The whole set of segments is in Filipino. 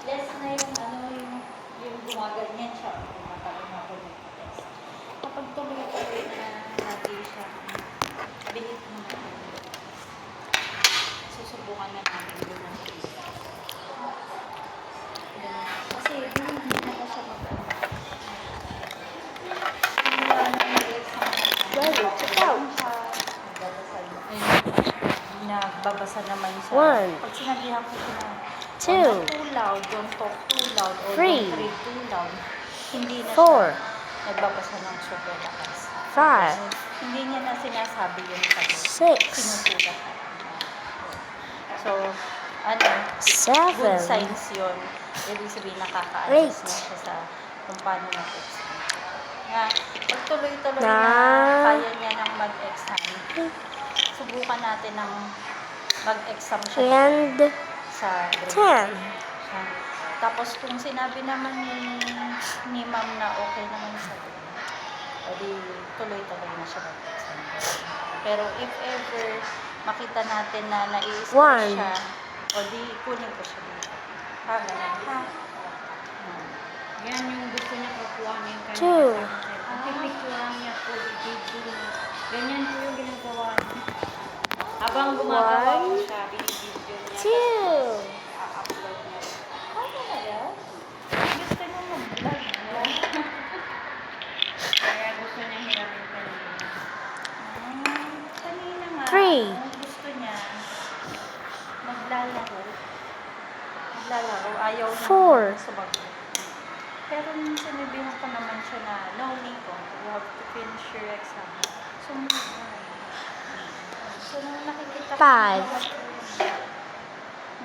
Less na yung yung gumaganyan siya. Tumatalon ako ng test. Kapag tuloy-tuloy na lagi siya, bilit mo na. Susubukan na natin gumaganyan. Kasi hindi na siya mag-ano. Nagbabasa naman siya. Pag sinabihan ko siya na too loud, don't talk too loud, or don't read too loud, hindi na siya nagbabasa ng super lakas. Hindi niya na sinasabi yung sagot. Sinusulat na. So, good signs yun. Ibig sabihin nakaka-adjust na siya sa kung paano mag-exam. Nga, pag tuloy-tuloy na kaya niya nang mag-exam, subukan natin ng mag-exam siya sa grade 10. Tapos kung sinabi naman ni ma'am na okay naman sa o di tuloy-tuloy na siya mag-exam. Pero if ever makita natin na nai-stress siya, o di kunin ko siya dito. Ganun. Yan yung gusto niya kukuhanin kanina. Ang pipicturean niya po, video. Ganyan po yung ginagawa niya. Habang gumagawa ko siya, binibidyo niya. A-upload niya. Gusto niya mag-vlog. Kaya gusto niya hiramin kanina. Kanina nga, gusto niya maglalaro. Ayaw niya sumagot. Pero sinabihan ko naman siya na, no, Nico, you have to finish your exam. So, nung nakikita ko,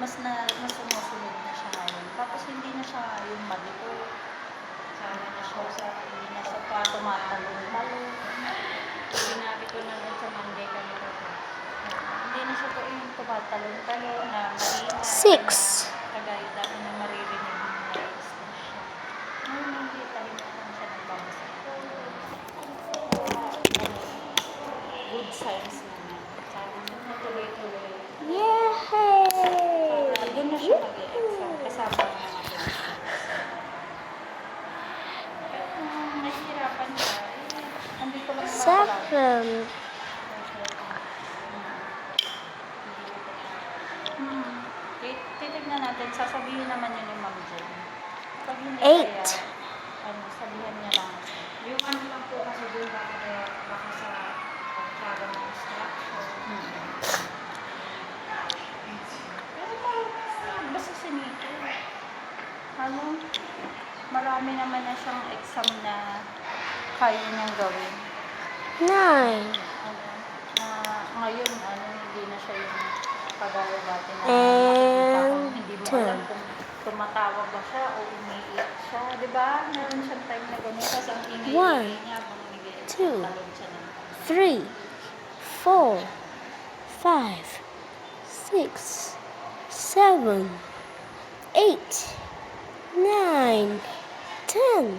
mas sumusunod na siya ngayon. Tapos hindi na siya yung malito. Sana na siya Hindi na siya pa tumatalon-talon. Sinabi ko na rin sa Monday kanina. Hindi na siya po yung tumatalon-talon na marina. Kagaya dami na maririnig yung nais na siya. Ngayon hindi tahimatan siya nagbabasa. Good signs naman. Sabi niya na tuloy-tuloy. Doon na siya mag-e-exam. Kasama na natin. Nahihirapan siya. Andito lang titignan natin. Sasabihin naman yun ni Ma'am Jen. Pag hindi kaya, sabihan niya lang. Yung ano lang po kasi doon baka sa pagkaga ng instruction. Pero basta sinito. Marami naman na siyang exam na kaya niyang gawin. Ngayon, hindi na siya yung kagaya dati na nakikita ko, hindi mo alam kung tumatawa ba siya o umiiyak siya. Diba? Meron siyang time na gano'n. Tapos ang ingay niya, habang talon siya ng 3, 4, 5, 6, 7, 8, 9, 10.